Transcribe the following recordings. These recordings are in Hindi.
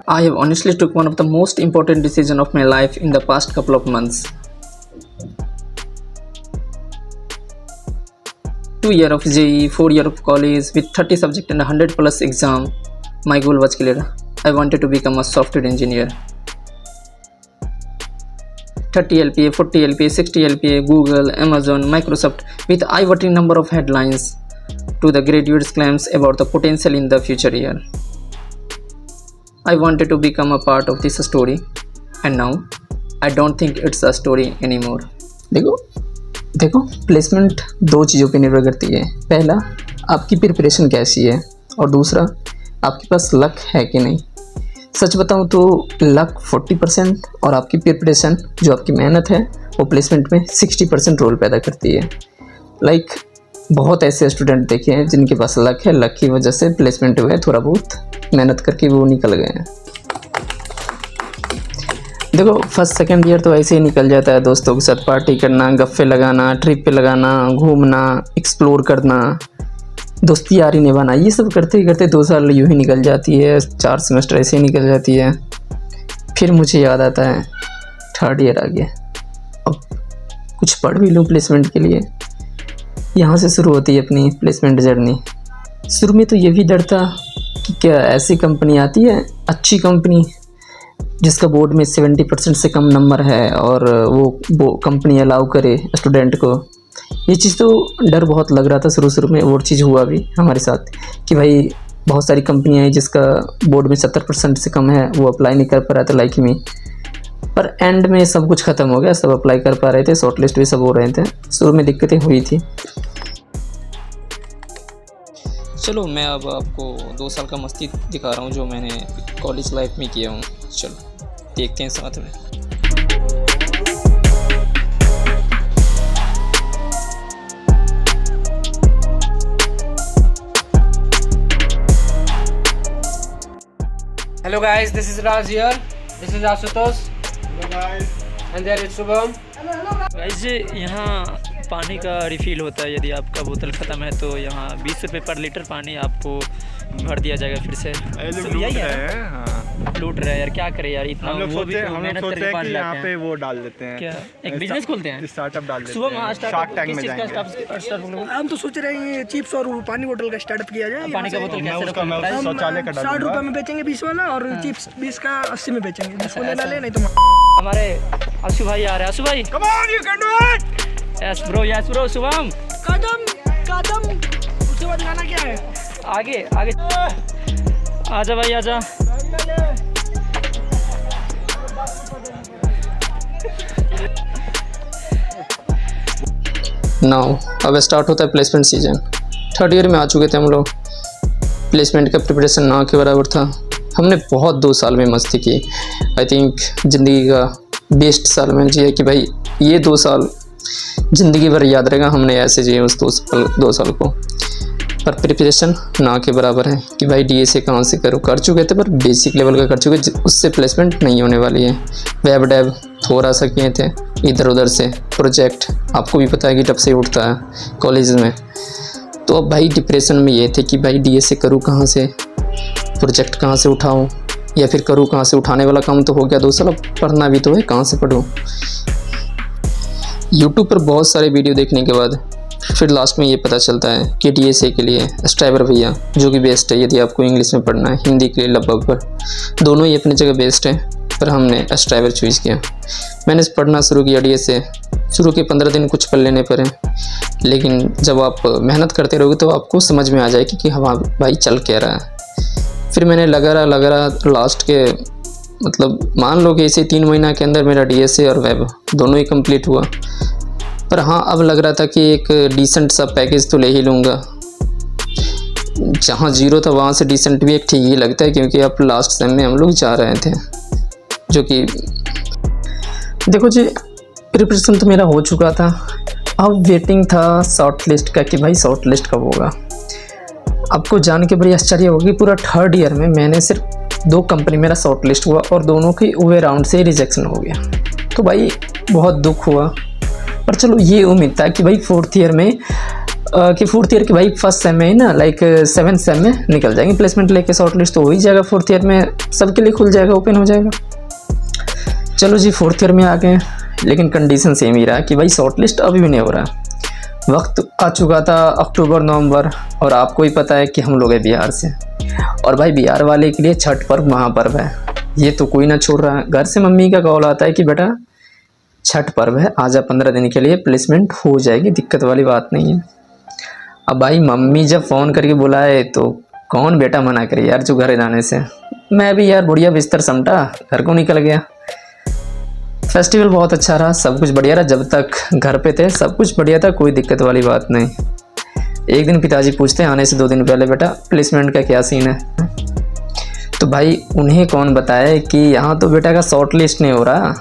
I have honestly took one of the most important decision of my life in the past couple of months. 2 year of JEE, 4 year of college with 30 subject and 100 plus exam. My goal was clear. I wanted to become a software engineer. 30 LPA, 40 LPA, 60 LPA, Google, Amazon, Microsoft with eye-watering number of headlines to the graduates' claims about the potential in the future year. I wanted to become a part of this story and now I don't think it's a story anymore. देखो प्लेसमेंट दो चीज़ों पे निर्भर करती है। पहला, आपकी प्रिपरेशन कैसी है और दूसरा, आपके पास लक है कि नहीं। सच बताऊं तो लक 40% और आपकी प्रिपरेशन जो आपकी मेहनत है वो प्लेसमेंट में 60% रोल पैदा करती है। बहुत ऐसे स्टूडेंट देखे हैं जिनके पास लक है, लक की वजह से प्लेसमेंट हुए, थोड़ा बहुत मेहनत करके वो निकल गए हैं। देखो फर्स्ट सेकंड ईयर तो ऐसे ही निकल जाता है, दोस्तों के साथ पार्टी करना, गफ्फे लगाना, ट्रिप पे लगाना, घूमना, एक्सप्लोर करना, दोस्ती यारी निभाना, ये सब करते ही करते 2 साल यूँ ही निकल जाती है, 4 सेमेस्टर ऐसे ही निकल जाती है। फिर मुझे याद आता है 3rd ईयर आ गया, अब कुछ पढ़ भी लूँ प्लेसमेंट के लिए। यहाँ से शुरू होती है अपनी प्लेसमेंट जर्नी। शुरू में तो ये भी डर था कि क्या ऐसी कंपनी आती है, अच्छी कंपनी जिसका बोर्ड में 70% से कम नंबर है और वो कंपनी अलाउ करे स्टूडेंट को। ये चीज़ तो डर बहुत लग रहा था शुरू में, और चीज़ हुआ भी हमारे साथ कि भाई बहुत सारी कंपनियाँ हैं जिसका बोर्ड में 70% से कम है, वो अप्लाई नहीं कर पा रहा था लाइक में। पर एंड में सब कुछ ख़त्म हो गया, सब अप्लाई कर पा रहे थे, शॉर्ट लिस्ट भी सब हो रहे थे। शुरू में दिक्कतें हुई थी। चलो मैं अब आपको 2 साल का मस्ती दिखा रहा हूँ जो मैंने कॉलेज लाइफ में किया हूँ। चलो देखते हैं साथ में। Hello guys, this is Raj here. This is Ashutosh. Hello guys. And there is Shubham. Guys यहाँ पानी का रिफ़िल होता है, यदि आपका बोतल ख़त्म है तो यहाँ 20 रुपये पर लीटर पानी आपको भर दिया जाएगा फिर से। यही है, हाँ। लूट रहे हैं यार, क्या करें यार, इतना हम लोग सोच रहे हैं कि यहाँ पे वो डाल देते हैं, क्या एक बिजनेस खोलते हैं, स्टार्टअप डाल देते सुबह हैं, शार्क टैंक में जाएंगे। हम तो सोच रहे हैं चिप्स और पानी बोतल का स्टार्टअप किया जाए। पानी का बोतल मैं शौचालय का 60 रुपये में बेचेंगे 20 वाला और चिप्स 20 का 80 में बेचेंगे, जिसको लेना ले, नहीं तो हमारे आशु भाई आ रहे हैं। आशु भाई come on, you can do it. Yes bro Shubham Kadam. उसके बाद गाना क्या है? आगे आजा भाई आजा। नाउ अब स्टार्ट होता है प्लेसमेंट सीजन। 3rd ईयर में आ चुके थे हम लोग। प्लेसमेंट का प्रिपरेशन ना के बराबर था। हमने बहुत 2 साल में मस्ती की। आई थिंक ज़िंदगी का बेस्ट साल में जिया कि भाई ये 2 साल ज़िंदगी भर याद रहेगा, हमने ऐसे जिए उस 2 साल को। पर प्रिपरेशन ना के बराबर है कि भाई DSA कहाँ से करूँ। कर चुके थे पर बेसिक लेवल का कर चुके, उससे प्लेसमेंट नहीं होने वाली है। वेब डेव थोड़ा सा किए थे इधर उधर से। प्रोजेक्ट आपको भी पता है कि टप से उठता है कॉलेज में। तो अब भाई डिप्रेशन में ये थे कि भाई DSA करूँ कहाँ से, प्रोजेक्ट कहाँ से उठाऊँ, या फिर करूँ कहाँ से। उठाने वाला काम तो हो गया 2 साल, अब पढ़ना भी तो है, कहाँ से पढ़ूँ। यूट्यूब पर बहुत सारे वीडियो देखने के बाद फिर लास्ट में ये पता चलता है कि DSA के लिए स्ट्राइवर भैया जो कि बेस्ट है यदि आपको इंग्लिश में पढ़ना है। हिंदी के लिए लगभग दोनों ही अपनी जगह बेस्ट है, पर हमने स्ट्राइवर चूज़ किया। मैंने पढ़ना शुरू किया DSA। शुरू के 15 दिन कुछ पढ़ लेने पड़े, लेकिन जब आप मेहनत करते रहोगे तो आपको समझ में आ जाएगी कि हाँ भाई चल क्या रहा है। फिर मैंने लगा रहा लास्ट के मतलब मान लो कि इसे 3 महीना के अंदर मेरा DSA और वेब दोनों ही कंप्लीट हुआ। पर हाँ अब लग रहा था कि एक डिसेंट सा पैकेज तो ले ही लूँगा। जहाँ 0 था वहाँ से डिसेंट भी एक ठीक ही लगता है, क्योंकि अब लास्ट सेम में हम लोग जा रहे थे। जो कि देखो जी प्रिपरेशन तो मेरा हो चुका था, अब वेटिंग था शॉर्ट लिस्ट का कि भाई शॉर्ट लिस्ट कब होगा। आपको जान के बड़ी आश्चर्य होगी, पूरा 3rd ईयर में मैंने सिर्फ 2 कंपनी मेरा शॉर्ट लिस्ट हुआ और दोनों की वे राउंड से रिजेक्शन हो गया। तो भाई बहुत दुख हुआ, पर चलो ये उम्मीद था कि भाई 4th ईयर में कि फोर्थ ईयर के भाई फर्स्ट सेम में ही ना लाइक 7th सेम में निकल जाएंगे प्लेसमेंट लेके, शॉर्ट लिस्ट तो हो ही जाएगा, फोर्थ ईयर में सबके लिए खुल जाएगा, ओपन हो जाएगा। चलो जी फोर्थ ईयर में आ गए, लेकिन कंडीशन सेम ही रहा कि भाई शॉर्ट लिस्ट अभी भी नहीं हो रहा। वक्त आ चुका था अक्टूबर नवंबर, और आपको ही पता है कि हम लोग हैं बिहार से, और भाई बिहार वाले के लिए छठ पर्व महापर्व है, ये तो कोई ना छोड़ रहा है। घर से मम्मी का कॉल आता है कि बेटा छठ पर्व है, आजा 15 दिन के लिए, प्लेसमेंट हो जाएगी, दिक्कत वाली बात नहीं है। अब भाई मम्मी जब फ़ोन करके बुलाए तो कौन बेटा मना करे यार जो घर जाने से। मैं भी यार बढ़िया बिस्तर समटा घर को निकल गया। फेस्टिवल बहुत अच्छा रहा, सब कुछ बढ़िया रहा, जब तक घर पे थे सब कुछ बढ़िया था, कोई दिक्कत वाली बात नहीं। एक दिन पिताजी पूछते हैं आने से 2 दिन पहले, बेटा प्लेसमेंट का क्या सीन है। तो भाई उन्हें कौन बताया कि यहाँ तो बेटा का शॉर्ट लिस्ट नहीं हो रहा।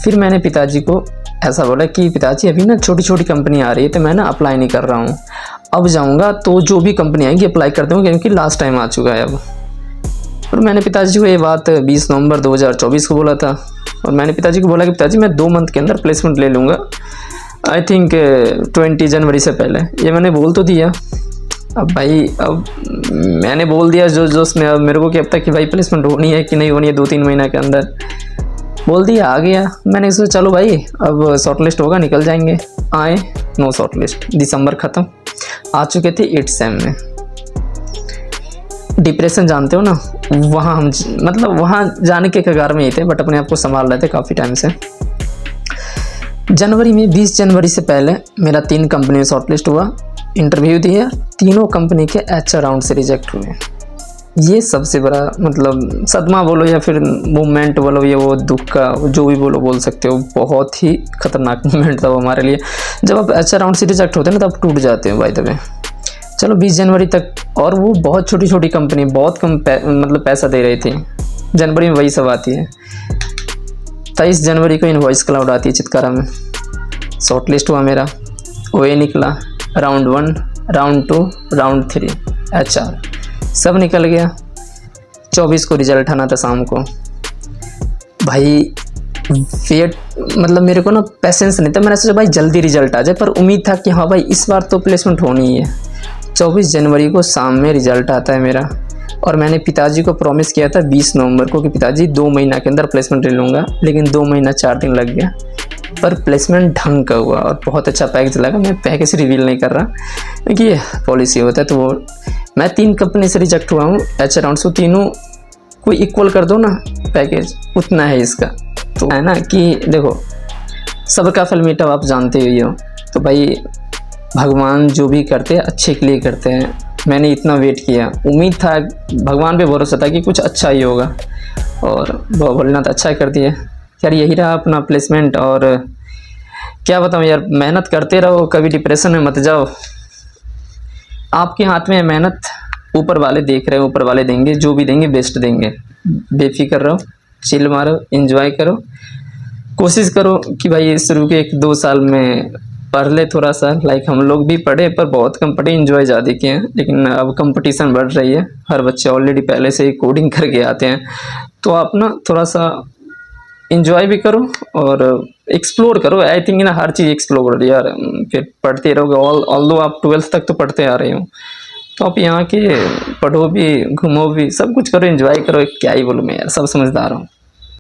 फिर मैंने पिताजी को ऐसा बोला कि पिताजी अभी ना छोटी छोटी कंपनी आ रही है, तो मैं ना अप्लाई नहीं कर रहा हूँ, अब जाऊँगा तो जो भी कंपनी आएंगी अप्लाई कर दूँगा, क्योंकि लास्ट टाइम आ चुका है अब। और मैंने पिताजी को ये बात 20 नवंबर 2024 को बोला था, और मैंने पिताजी को बोला कि पिताजी मैं 2 मंथ के अंदर प्लेसमेंट ले लूँगा, आई थिंक 20 जनवरी से पहले, ये मैंने बोल तो दिया। अब भाई अब मैंने बोल दिया जोश में, अब मेरे को क्या पता कि भाई प्लेसमेंट होनी है कि नहीं होनी है, 2-3 महीना के अंदर बोल दिया, आ गया। मैंने सोचा चलो भाई अब शॉर्ट लिस्ट होगा निकल जाएंगे, आए नो शॉर्ट लिस्ट, दिसंबर ख़त्म, आ चुके थे 8th सेम में। डिप्रेशन जानते हो ना, वहाँ हम मतलब वहाँ जाने के कगार में ही थे, बट अपने आप को संभाल रहे थे काफ़ी टाइम से। जनवरी में 20 जनवरी से पहले मेरा 3 कंपनी में शॉर्ट लिस्ट हुआ, इंटरव्यू दिया, तीनों कंपनी के HR राउंड से रिजेक्ट हुए। ये सबसे बड़ा मतलब सदमा बोलो या फिर मूवमेंट बोलो, ये वो दुख का जो भी बोल सकते हो, बहुत ही खतरनाक मूवमेंट था वो हमारे लिए। जब आप HR राउंड से रिजेक्ट होते हैं ना तब टूट जाते हैं बाय द वे। चलो 20 जनवरी तक, और वो बहुत छोटी छोटी कंपनी, बहुत कम मतलब पैसा दे रही थी। जनवरी में वही सब आती है। 23 जनवरी को इनवॉइस क्लाउड आती है चितकारा में, शॉर्ट लिस्ट हुआ मेरा, OA निकला, राउंड 1, राउंड 2, राउंड 3 HR सब निकल गया। 24 को रिजल्ट आना था शाम को। भाई वेट मतलब मेरे को ना पेशेंस नहीं था, मैंने सोचा भाई जल्दी रिजल्ट आ जाए, पर उम्मीद था कि हाँ भाई इस बार तो प्लेसमेंट होनी ही है। 24 जनवरी को शाम में रिजल्ट आता है मेरा, और मैंने पिताजी को प्रॉमिस किया था 20 नवंबर को कि पिताजी 2 महीना के अंदर प्लेसमेंट ले लूँगा, लेकिन 2 महीना 4 दिन लग गया, पर प्लेसमेंट ढंग का हुआ और बहुत अच्छा पैकेज लगा। मैं पैकेज रिवील नहीं कर रहा क्योंकि पॉलिसी होता है, तो वो मैं 3 कंपनी से रिजेक्ट हुआ हूँ HR राउंड से, तीनों को इक्वल कर दो ना पैकेज, उतना है इसका। तो है ना कि देखो सबका फल मीठा, आप जानते ही हो। तो भाई भगवान जो भी करते हैं अच्छे के लिए करते हैं। मैंने इतना वेट किया, उम्मीद था, भगवान पे भरोसा था कि कुछ अच्छा ही होगा, और बोलना तो अच्छा कर दिया यार। यही रहा अपना प्लेसमेंट, और क्या बताऊँ यार, मेहनत करते रहो, कभी डिप्रेशन में मत जाओ। आपके हाथ में है मेहनत, ऊपर वाले देख रहे हो, ऊपर वाले देंगे, जो भी देंगे बेस्ट देंगे। बेफिक्र रहो, चिल मारो, एंजॉय करो, कोशिश करो कि भाई शुरू के 1-2 साल में पढ़ ले थोड़ा सा, लाइक हम लोग भी पढ़े पर बहुत कम पढ़े, एंजॉय ज़्यादा किए हैं। लेकिन अब कंपटीशन बढ़ रही है, हर बच्चे ऑलरेडी पहले से ही कोडिंग करके आते हैं, तो आप ना थोड़ा सा एंजॉय भी करो और एक्सप्लोर करो। आई थिंक ना हर चीज़ एक्सप्लोर करो यार, फिर पढ़ते रहोगे। ऑल दो आप 12th तक तो पढ़ते आ रहे हो, तो आप यहाँ के पढ़ो भी, घूमो भी, सब कुछ करो, एंजॉय करो। क्या ही बोलूँ मैं यार, सब समझदार हूँ।